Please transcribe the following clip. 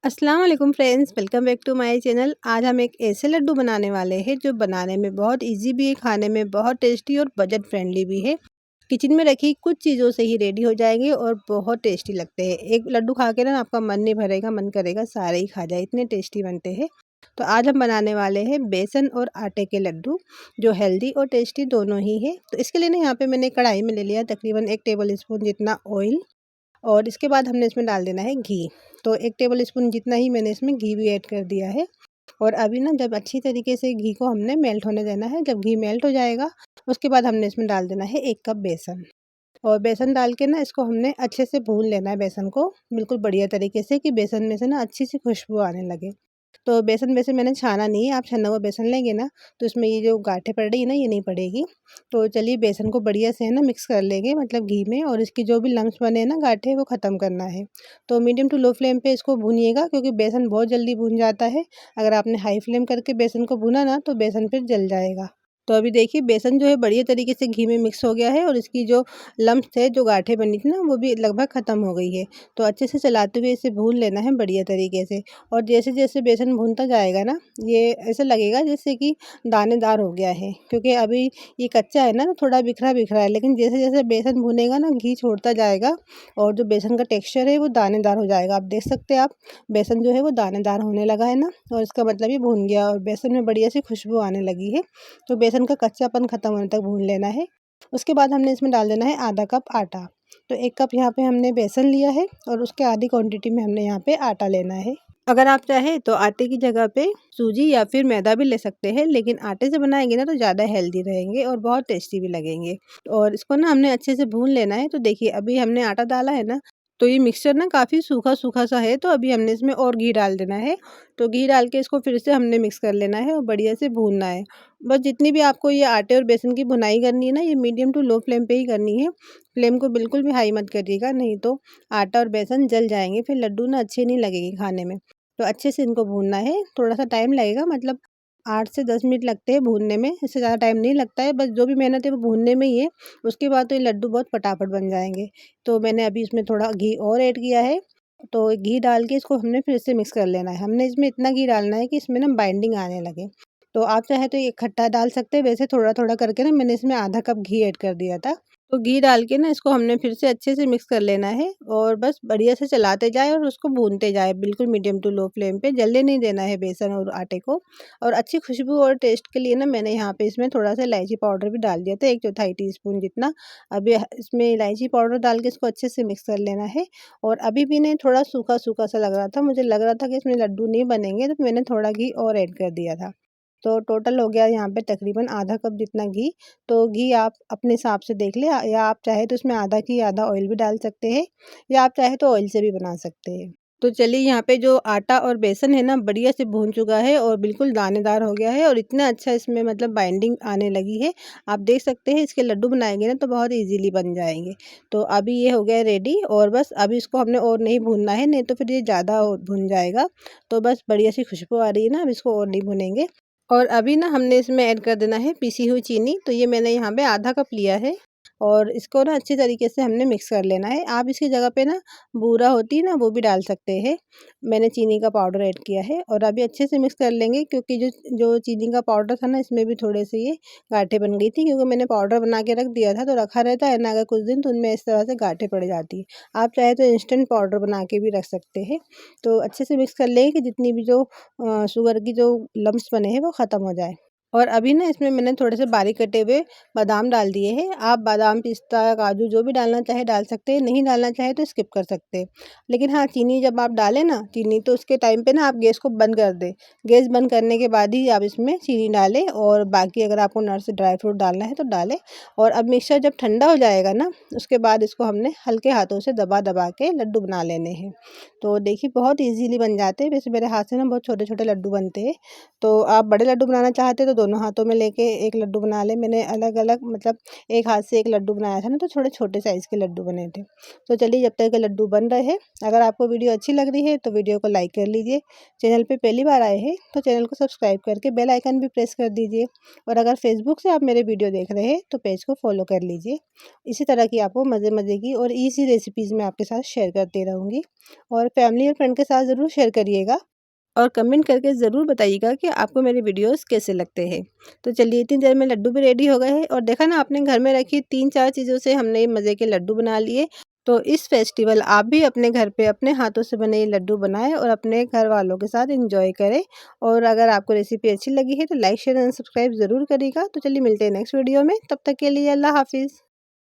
अस्सलाम वालेकुम friends, welcome back to my channel. आज हम एक ऐसे लड्डू बनाने वाले हैं जो बनाने में बहुत इजी भी है, खाने में बहुत टेस्टी और बजट फ्रेंडली भी है। किचन में रखी कुछ चीज़ों से ही रेडी हो जाएंगे और बहुत टेस्टी लगते हैं। एक लड्डू खा के ना आपका मन नहीं भरेगा, मन करेगा सारे ही खा जाए, इतने टेस्टी बनते हैं। तो आज हम बनाने वाले हैं बेसन और आटे के लड्डू, जो हेल्दी और टेस्टी दोनों ही है। तो इसके लिए ना यहाँ पे मैंने कढ़ाई में ले लिया तकरीबन 1 टेबल स्पून जितना ऑयल, और इसके बाद हमने इसमें डाल देना है घी। तो 1 टेबल स्पून जितना ही मैंने इसमें घी भी ऐड कर दिया है। और अभी ना जब अच्छी तरीके से घी को हमने मेल्ट होने देना है। जब घी मेल्ट हो जाएगा उसके बाद हमने इसमें डाल देना है 1 कप बेसन। और बेसन डाल के ना इसको हमने अच्छे से भून लेना है, बेसन को बिल्कुल बढ़िया तरीके से, कि बेसन में से ना अच्छी सी खुशबू आने लगे। तो बेसन वैसे मैंने छाना नहीं है, आप छना हुआ बेसन लेंगे ना तो इसमें ये जो गांठें पड़ रही है ना, ये नहीं पड़ेगी। तो चलिए बेसन को बढ़िया से है ना मिक्स कर लेंगे, मतलब घी में, और इसकी जो भी लम्स बने हैं ना गांठें, वो ख़त्म करना है। तो मीडियम टू लो फ्लेम पे इसको भूनिएगा, क्योंकि बेसन बहुत जल्दी भून जाता है। अगर आपने हाई फ्लेम करके बेसन को भुना ना तो बेसन फिर जल जाएगा। तो अभी देखिए बेसन जो है बढ़िया तरीके से घी में मिक्स हो गया है, और इसकी जो लम्स थे, जो गांठें बनी थी ना, वो भी लगभग ख़त्म हो गई है। तो अच्छे से चलाते हुए इसे भून लेना है बढ़िया तरीके से। और जैसे-जैसे बेसन भूनता जाएगा ना, ये ऐसा लगेगा जैसे कि दानेदार हो गया है, क्योंकि अभी ये कच्चा है ना, तो थोड़ा बिखरा-बिखरा है। लेकिन जैसे-जैसे बेसन भुनेगा ना, घी छोड़ता जाएगा और जो बेसन का टेक्सचर है वो दानेदार हो जाएगा। आप देख सकते हैं, आप बेसन जो है वो दानेदार होने लगा है ना, और इसका मतलब ये भून गया और बेसन में बढ़िया सी खुशबू आने लगी है। तो बेसन का कच्चापन ख़त्म होने तक भून लेना है। उसके बाद हमने इसमें डाल देना है आधा कप आटा। तो 1 कप यहाँ पे हमने बेसन लिया है, और उसके आधी क्वांटिटी में हमने यहाँ पे आटा लेना है। अगर आप चाहें तो आटे की जगह पे सूजी या फिर मैदा भी ले सकते हैं, लेकिन आटे से बनाएंगे ना तो ज़्यादा हेल्दी रहेंगे और बहुत टेस्टी भी लगेंगे। और इसको ना हमने अच्छे से भून लेना है। तो देखिए अभी हमने आटा डाला है ना, तो ये मिक्सचर ना काफ़ी सूखा-सूखा सा है, तो अभी हमने इसमें और घी डाल देना है। तो घी डाल के इसको फिर से हमने मिक्स कर लेना है और बढ़िया से भूनना है। बस जितनी भी आपको ये आटे और बेसन की भुनाई करनी है ना, ये मीडियम टू लो फ्लेम पे ही करनी है। फ्लेम को बिल्कुल भी हाई मत करिएगा, नहीं तो आटा और बेसन जल जाएँगे, फिर लड्डू ना अच्छे नहीं लगेंगे खाने में। तो अच्छे से इनको भूनना है, थोड़ा-सा टाइम लगेगा, मतलब 8 से 10 मिनट लगते हैं भूनने में, इससे ज़्यादा टाइम नहीं लगता है। बस जो भी मेहनत है वो भूनने में ही है, उसके बाद तो ये लड्डू बहुत फटाफट बन जाएँगे। तो मैंने अभी इसमें थोड़ा घी और ऐड किया है, तो घी डाल के इसको हमने फिर से मिक्स कर लेना है। हमने इसमें इतना घी डालना है कि इसमें ना बाइंडिंग आने लगे। तो आप चाहे तो ये इकट्ठा डाल सकते हैं, वैसे थोड़ा-थोड़ा करके ना मैंने इसमें आधा कप घी ऐड कर दिया था। तो घी डाल के ना इसको हमने फिर से अच्छे से मिक्स कर लेना है, और बस बढ़िया से चलाते जाएँ और उसको भूनते जाएँ, बिल्कुल मीडियम टू लो फ्लेम पे। जलने नहीं देना है बेसन और आटे को। और अच्छी खुशबू और टेस्ट के लिए ना मैंने यहाँ पे इसमें थोड़ा-सा इलायची पाउडर भी डाल दिया था, 1 चौथाई टीस्पून जितना। अभी इसमें इलायची पाउडर डाल के इसको अच्छे से मिक्स कर लेना है। और अभी भी नहीं, थोड़ा सूखा-सूखा सा लग रहा था, मुझे लग रहा था कि इसमें लड्डू नहीं बनेंगे, तो मैंने थोड़ा घी और ऐड कर दिया था। तो टोटल हो गया यहाँ पे तकरीबन आधा कप जितना घी। तो घी आप अपने हिसाब से देख लें, या आप चाहे तो इसमें आधा घी आधा ऑयल भी डाल सकते हैं, या आप चाहे तो ऑयल से भी बना सकते हैं। तो चलिए यहाँ पे जो आटा और बेसन है ना बढ़िया से भून चुका है और बिल्कुल दानेदार हो गया है, और इतना अच्छा इसमें मतलब बाइंडिंग आने लगी है। आप देख सकते हैं, इसके लड्डू बनाएंगे ना तो बहुत इजीली बन जाएंगे। तो अभी ये हो गया रेडी, और बस अभी इसको हमने और नहीं भूनना है, नहीं तो फिर ये ज़्यादा भुन जाएगा। तो बस बढ़िया सी खुशबू आ रही है ना, अब इसको और नहीं भुनेंगे। और अभी ना हमने इसमें ऐड कर देना है पिसी हुई चीनी। तो ये मैंने यहाँ पे आधा कप लिया है, और इसको ना अच्छी तरीके से हमने मिक्स कर लेना है। आप इसकी जगह पे ना बूरा होती है ना, वो भी डाल सकते हैं। मैंने चीनी का पाउडर ऐड किया है, और अभी अच्छे से मिक्स कर लेंगे, क्योंकि जो जो चीनी का पाउडर था ना, इसमें भी थोड़े से ये गांठें बन गई थी, क्योंकि मैंने पाउडर बना के रख दिया था। तो रखा रहता है ना अगर कुछ दिन, तो उनमें इस तरह से गांठें पड़ जाती है। आप चाहे तो इंस्टेंट पाउडर बना के भी रख सकते हैं। तो अच्छे से मिक्स कर लेंगे कि जितनी भी जो शुगर की जो लम्स बने हैं वो ख़त्म हो जाए। और अभी ना इसमें मैंने थोड़े से बारीक कटे हुए बादाम डाल दिए हैं। आप बादाम, पिस्ता, काजू जो भी डालना चाहे डाल सकते हैं, नहीं डालना चाहे तो स्किप कर सकते हैं। लेकिन हाँ, चीनी जब आप डालें ना, चीनी तो उसके टाइम पे ना आप गैस को बंद कर दें। गैस बंद करने के बाद ही आप इसमें चीनी डालें, और बाकी अगर आपको नट्स, ड्राई फ्रूट डालना है तो डालें। और अब मिक्सचर जब ठंडा हो जाएगा ना, उसके बाद इसको हमने हल्के हाथों से दबा-दबा के लड्डू बना लेने हैं। तो देखिए बहुत ईज़िली बन जाते हैं। वैसे मेरे हाथ से ना बहुत छोटे-छोटे लड्डू बनते हैं। तो आप बड़े लड्डू बनाना चाहते हैं तो दोनों हाथों में लेके एक लड्डू बना लें। मैंने अलग अलग मतलब एक हाथ से एक लड्डू बनाया था ना, तो थोड़े छोटे साइज़ के लड्डू बने थे। तो चलिए जब तक के लड्डू बन रहे हैं, अगर आपको वीडियो अच्छी लग रही है तो वीडियो को लाइक कर लीजिए। चैनल पे पहली बार आए हैं तो चैनल को सब्सक्राइब करके बेल आइकन भी प्रेस कर दीजिए। और अगर फेसबुक से आप मेरे वीडियो देख रहे हैं तो पेज को फॉलो कर लीजिए। इसी तरह की आपको मज़े मज़े की और ईज़ी रेसिपीज़ मैं आपके साथ शेयर करती रहूँगी। और फैमिली और फ्रेंड के साथ ज़रूर शेयर करिएगा और कमेंट करके ज़रूर बताइएगा कि आपको मेरे वीडियोस कैसे लगते हैं। तो चलिए इतनी देर में लड्डू भी रेडी हो गए हैं और देखा ना आपने, घर में रखी 3-4 चीज़ों से हमने ये मज़े के लड्डू बना लिए। तो इस फेस्टिवल आप भी अपने घर पे अपने हाथों से बने ये लड्डू बनाएं और अपने घर वालों के साथ एंजॉय करें। और अगर आपको रेसिपी अच्छी लगी है तो लाइक शेयर एंड सब्सक्राइब ज़रूर करिएगा। तो चलिए मिलते हैं नेक्स्ट वीडियो में, तब तक के लिए अल्लाह हाफिज़।